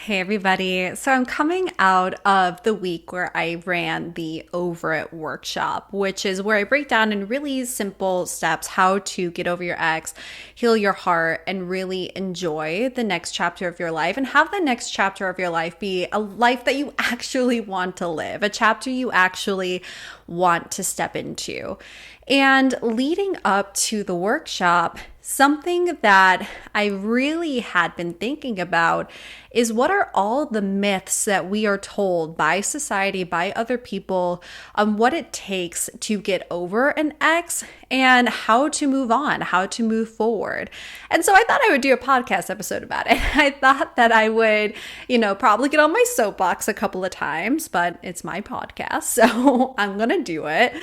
Hey everybody. So I'm coming out of the week where I ran the Over It workshop, which is where I break down in really simple steps how to get over your ex, heal your heart, and really enjoy the next chapter of your life and have the next chapter of your life be a life that you actually want to live, a chapter you actually want to step into. And leading up to the workshop, something that I really had been thinking about is what are all the myths that we are told by society, by other people, on what it takes to get over an ex and how to move on, how to move forward. And so I thought I would do a podcast episode about it. I thought that I would, probably get on my soapbox a couple of times, but it's my podcast, so I'm going to do it.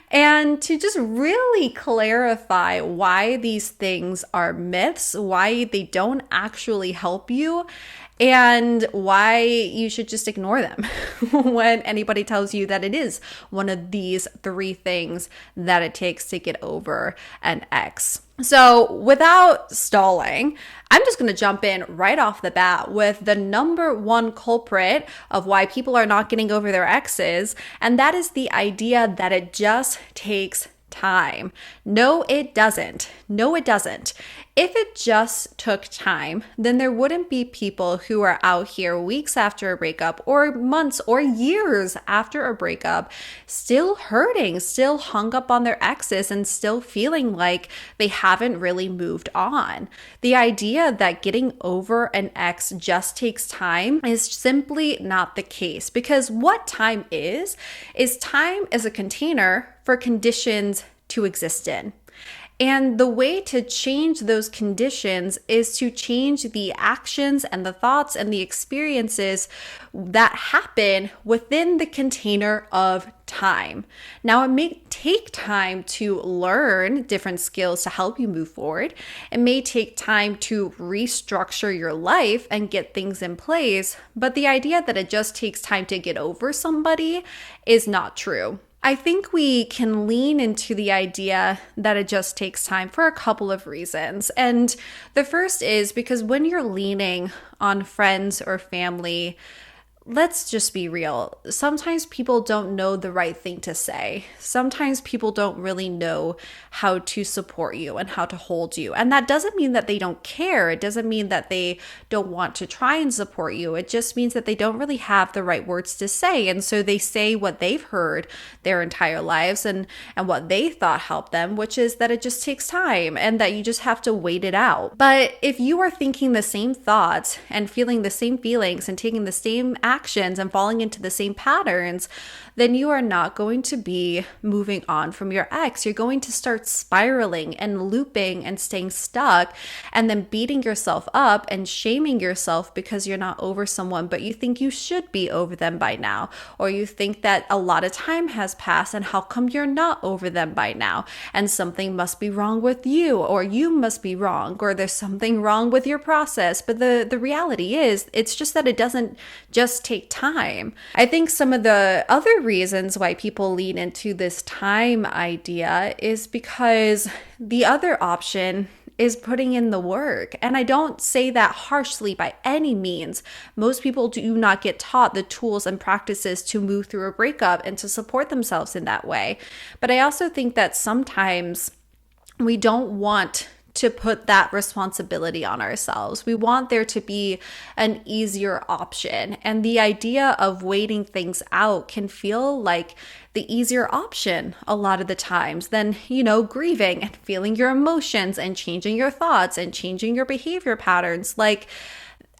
And to just really clarify why these things are myths, why they don't actually help you, and why you should just ignore them when anybody tells you that it is one of these three things that it takes to get over an ex. So without stalling, I'm just going to jump in right off the bat with the number one culprit of why people are not getting over their exes, and that is the idea that it just takes time. No, it doesn't. No, it doesn't. If it just took time, then there wouldn't be people who are out here weeks after a breakup or months or years after a breakup still hurting, still hung up on their exes and still feeling like they haven't really moved on. The idea that getting over an ex just takes time is simply not the case, because what time is time as a container for conditions to exist in. And the way to change those conditions is to change the actions and the thoughts and the experiences that happen within the container of time. Now, it may take time to learn different skills to help you move forward. It may take time to restructure your life and get things in place, but the idea that it just takes time to get over somebody is not true. I think we can lean into the idea that it just takes time for a couple of reasons. And the first is because when you're leaning on friends or family, let's just be real. Sometimes people don't know the right thing to say. Sometimes people don't really know how to support you and how to hold you. And that doesn't mean that they don't care. It doesn't mean that they don't want to try and support you. It just means that they don't really have the right words to say. And so they say what they've heard their entire lives and what they thought helped them, which is that it just takes time and that you just have to wait it out. But if you are thinking the same thoughts and feeling the same feelings and taking the same actions and falling into the same patterns, then you are not going to be moving on from your ex. You're going to start spiraling and looping and staying stuck and then beating yourself up and shaming yourself because you're not over someone, but you think you should be over them by now. Or you think that a lot of time has passed and how come you're not over them by now? And something must be wrong with you, or you must be wrong, or there's something wrong with your process. But the reality is, it's just that it doesn't just take time. I think some of the other reasons why people lean into this time idea is because the other option is putting in the work. And I don't say that harshly by any means. Most people do not get taught the tools and practices to move through a breakup and to support themselves in that way. But I also think that sometimes we don't want to put that responsibility on ourselves. We want there to be an easier option. And the idea of waiting things out can feel like the easier option a lot of the times than, grieving and feeling your emotions and changing your thoughts and changing your behavior patterns. Like,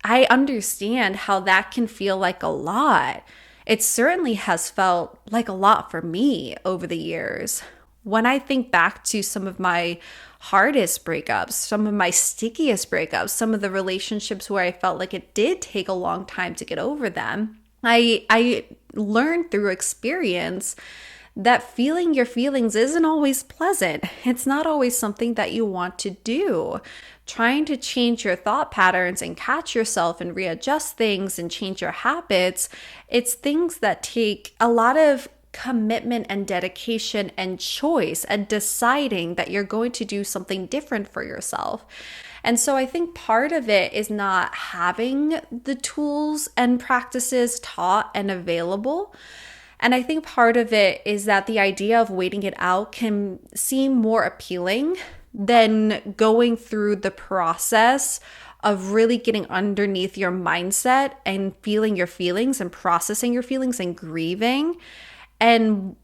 I understand how that can feel like a lot. It certainly has felt like a lot for me over the years. When I think back to some of my hardest breakups, some of my stickiest breakups, some of the relationships where I felt like it did take a long time to get over them, I learned through experience that feeling your feelings isn't always pleasant. It's not always something that you want to do. Trying to change your thought patterns and catch yourself and readjust things and change your habits, it's things that take a lot of commitment and dedication and choice and deciding that you're going to do something different for yourself. And so I think part of it is not having the tools and practices taught and available. And I think part of it is that the idea of waiting it out can seem more appealing than going through the process of really getting underneath your mindset and feeling your feelings and processing your feelings and grieving and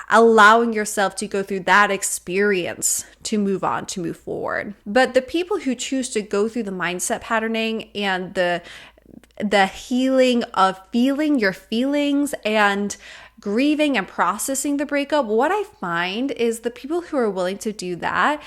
allowing yourself to go through that experience to move on, to move forward. But the people who choose to go through the mindset patterning and the healing of feeling your feelings and grieving and processing the breakup, what I find is the people who are willing to do that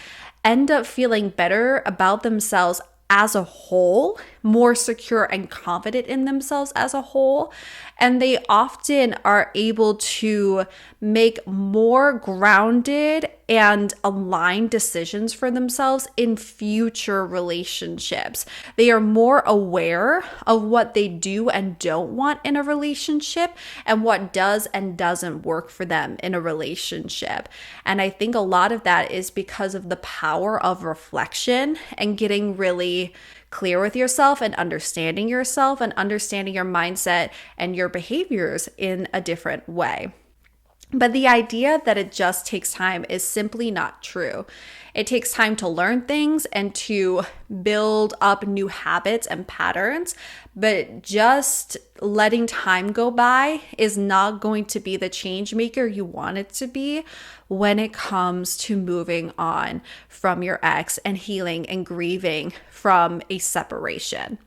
end up feeling better about themselves as a whole, more secure and confident in themselves as a whole. And they often are able to make more grounded and aligned decisions for themselves in future relationships. They are more aware of what they do and don't want in a relationship and what does and doesn't work for them in a relationship. And I think a lot of that is because of the power of reflection and getting really clear with yourself and understanding your mindset and your behaviors in a different way. But the idea that it just takes time is simply not true. It takes time to learn things and to build up new habits and patterns, but just letting time go by is not going to be the change maker you want it to be when it comes to moving on from your ex and healing and grieving from a separation.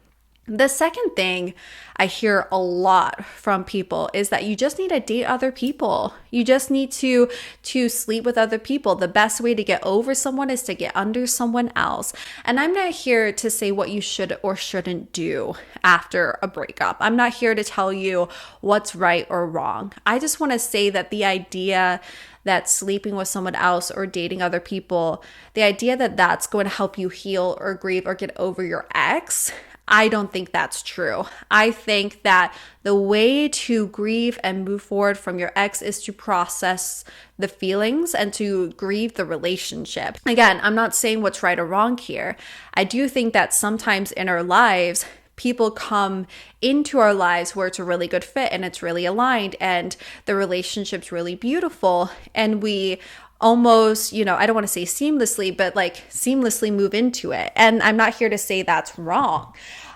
The second thing I hear a lot from people is that you just need to date other people. You just need to sleep with other people. The best way to get over someone is to get under someone else. And I'm not here to say what you should or shouldn't do after a breakup. I'm not here to tell you what's right or wrong. I just want to say that the idea that sleeping with someone else or dating other people, the idea that that's going to help you heal or grieve or get over your ex, I don't think that's true. I think that the way to grieve and move forward from your ex is to process the feelings and to grieve the relationship. Again, I'm not saying what's right or wrong here. I do think that sometimes in our lives, people come into our lives where it's a really good fit and it's really aligned and the relationship's really beautiful, and we almost, I don't want to say seamlessly, but like seamlessly move into it. And I'm not here to say that's wrong.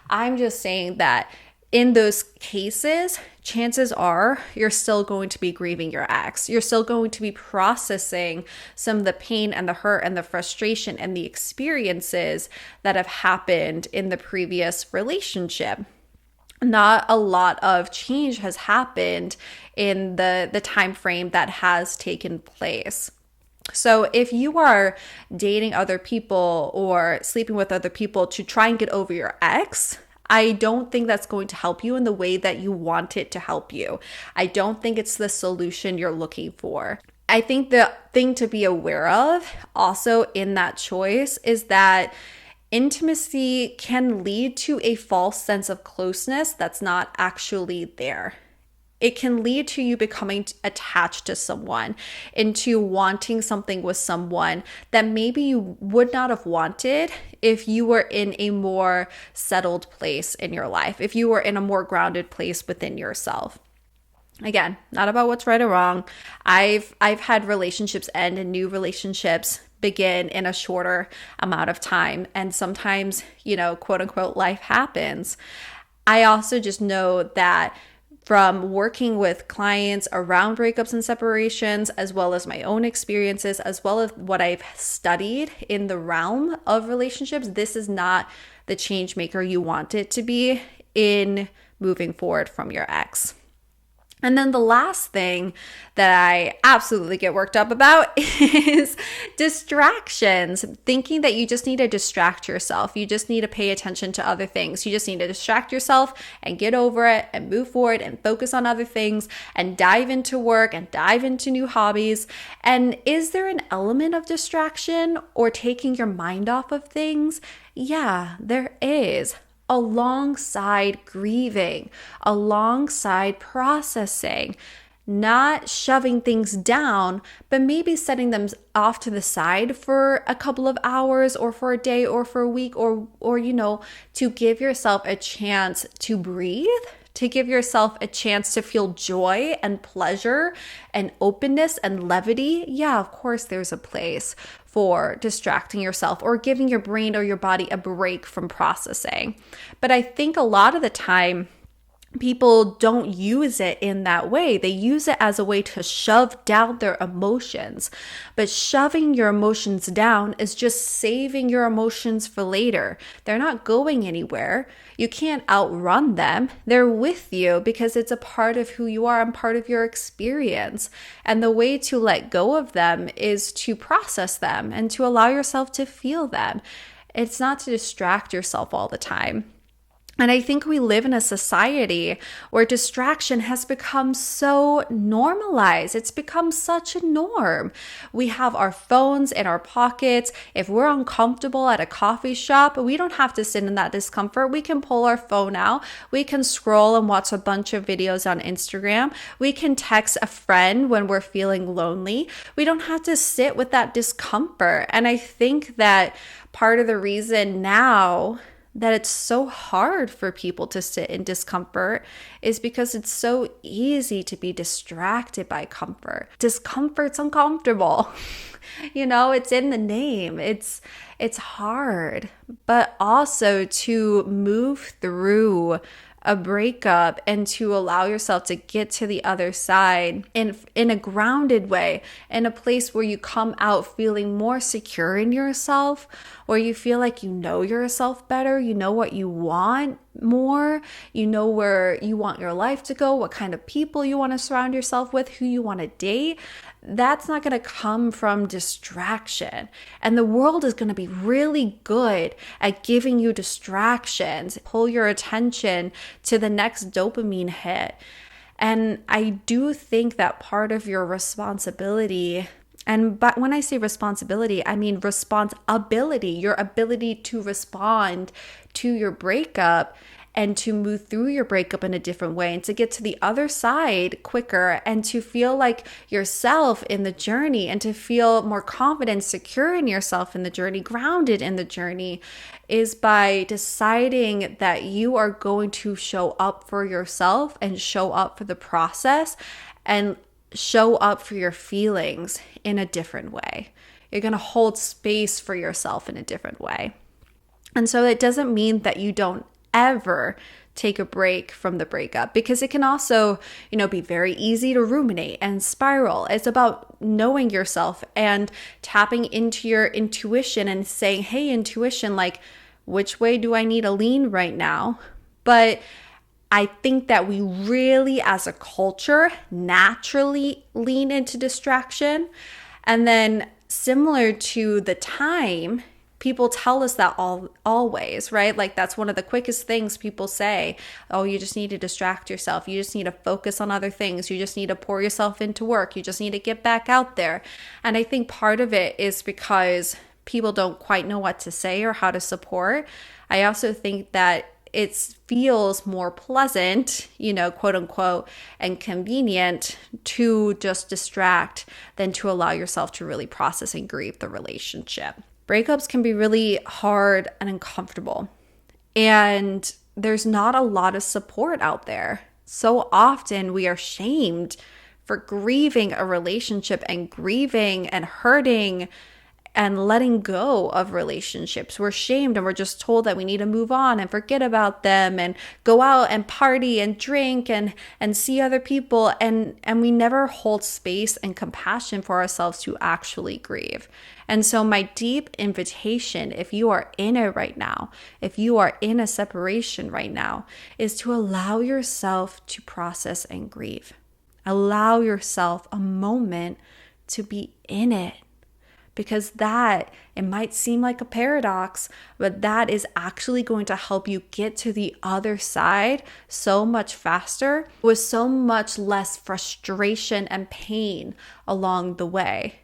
I'm just saying that in those cases, chances are you're still going to be grieving your ex. You're still going to be processing some of the pain and the hurt and the frustration and the experiences that have happened in the previous relationship. Not a lot of change has happened in the time frame that has taken place. So if you are dating other people or sleeping with other people to try and get over your ex, I don't think that's going to help you in the way that you want it to help you. I don't think it's the solution you're looking for. I think the thing to be aware of also in that choice is that intimacy can lead to a false sense of closeness that's not actually there. It can lead to you becoming attached to someone, into wanting something with someone that maybe you would not have wanted if you were in a more settled place in your life, if you were in a more grounded place within yourself. Again, not about what's right or wrong. I've had relationships end and new relationships begin in a shorter amount of time. And sometimes, quote unquote, life happens. I also just know that from working with clients around breakups and separations, as well as my own experiences, as well as what I've studied in the realm of relationships, this is not the change maker you want it to be in moving forward from your ex. And then the last thing that I absolutely get worked up about is distractions. Thinking that you just need to distract yourself. You just need to pay attention to other things. You just need to distract yourself and get over it and move forward and focus on other things and dive into work and dive into new hobbies. And is there an element of distraction or taking your mind off of things? Yeah, there is. Alongside grieving, alongside processing. not shoving things down, but maybe setting them off to the side for a couple of hours or for a day or for a week or to give yourself a chance to breathe, to give yourself a chance to feel joy and pleasure and openness and levity. Yeah, of course, there's a place for distracting yourself or giving your brain or your body a break from processing. But I think a lot of the time, people don't use it in that way. They use it as a way to shove down their emotions. But shoving your emotions down is just saving your emotions for later. They're not going anywhere. You can't outrun them. They're with you because it's a part of who you are and part of your experience. And the way to let go of them is to process them and to allow yourself to feel them. It's not to distract yourself all the time. And I think we live in a society where distraction has become so normalized. It's become such a norm. We have our phones in our pockets. If we're uncomfortable at a coffee shop, we don't have to sit in that discomfort. We can pull our phone out. We can scroll and watch a bunch of videos on Instagram. We can text a friend when we're feeling lonely. We don't have to sit with that discomfort. And I think that part of the reason now that it's so hard for people to sit in discomfort is because it's so easy to be distracted by comfort. Discomfort's uncomfortable. It's in the name. It's hard, but also to move through a breakup and to allow yourself to get to the other side in a grounded way, in a place where you come out feeling more secure in yourself, where you feel like you know yourself better, you know what you want more, you know where you want your life to go, what kind of people you want to surround yourself with, who you want to date. That's not going to come from distraction. And the world is going to be really good at giving you distractions, pull your attention to the next dopamine hit. And I do think that part of your responsibility, but when I say responsibility, I mean responsibility, your ability to respond to your breakup and to move through your breakup in a different way and to get to the other side quicker and to feel like yourself in the journey and to feel more confident, secure in yourself in the journey, grounded in the journey, is by deciding that you are going to show up for yourself and show up for the process and show up for your feelings in a different way. You're going to hold space for yourself in a different way. And so it doesn't mean that you don't ever take a break from the breakup, because it can also, be very easy to ruminate and spiral. It's about knowing yourself and tapping into your intuition and saying, hey, intuition, like, which way do I need to lean right now? But I think that we really, as a culture, naturally lean into distraction. And then similar to the time, people tell us that always, right? Like that's one of the quickest things people say. Oh, you just need to distract yourself. You just need to focus on other things. You just need to pour yourself into work. You just need to get back out there. And I think part of it is because people don't quite know what to say or how to support. I also think that it feels more pleasant, quote unquote, and convenient to just distract than to allow yourself to really process and grieve the relationship. Breakups can be really hard and uncomfortable, and there's not a lot of support out there. So often we are shamed for grieving a relationship and grieving and hurting and letting go of relationships. We're shamed and we're just told that we need to move on and forget about them and go out and party and drink and see other people. And we never hold space and compassion for ourselves to actually grieve. And so my deep invitation, if you are in it right now, if you are in a separation right now, is to allow yourself to process and grieve. Allow yourself a moment to be in it. Because it might seem like a paradox, but that is actually going to help you get to the other side so much faster with so much less frustration and pain along the way.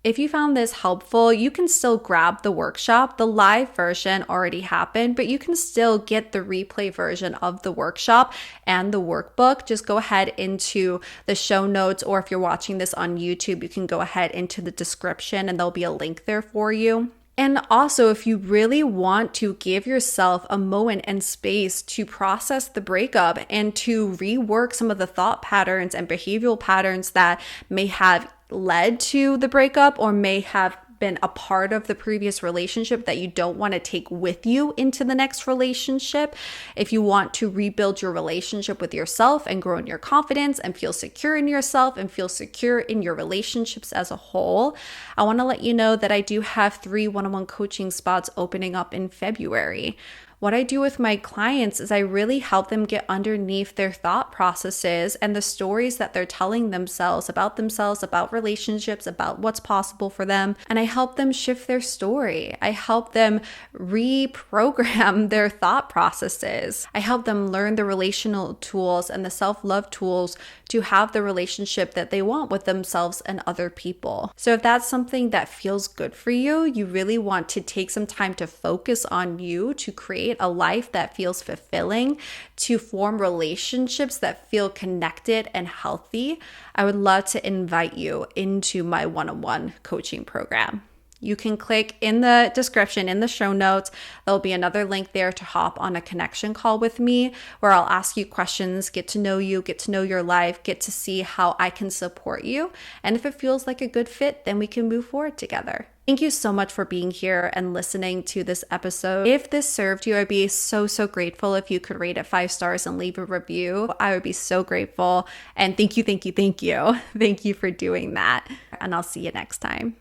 If you found this helpful, you can still grab the workshop. The live version already happened, but you can still get the replay version of the workshop and the workbook. Just go ahead into the show notes, or if you're watching this on YouTube, you can go ahead into the description and there'll be a link there for you. And also, if you really want to give yourself a moment and space to process the breakup and to rework some of the thought patterns and behavioral patterns that may have led to the breakup or may have been a part of the previous relationship that you don't want to take with you into the next relationship, if you want to rebuild your relationship with yourself and grow in your confidence and feel secure in yourself and feel secure in your relationships as a whole, I want to let you know that I do have 3 one-on-one coaching spots opening up in February. What I do with my clients is I really help them get underneath their thought processes and the stories that they're telling themselves, about relationships, about what's possible for them. And I help them shift their story. I help them reprogram their thought processes. I help them learn the relational tools and the self-love tools to have the relationship that they want with themselves and other people. So if that's something that feels good for you, you really want to take some time to focus on you, to create a life that feels fulfilling, to form relationships that feel connected and healthy, I would love to invite you into my one-on-one coaching program. You can click in the description, in the show notes. There'll be another link there to hop on a connection call with me where I'll ask you questions, get to know you, get to know your life, get to see how I can support you. And if it feels like a good fit, then we can move forward together. Thank you so much for being here and listening to this episode. If this served you, I'd be so grateful if you could rate it 5 stars and leave a review. I would be so grateful. And thank you. Thank you for doing that. And I'll see you next time.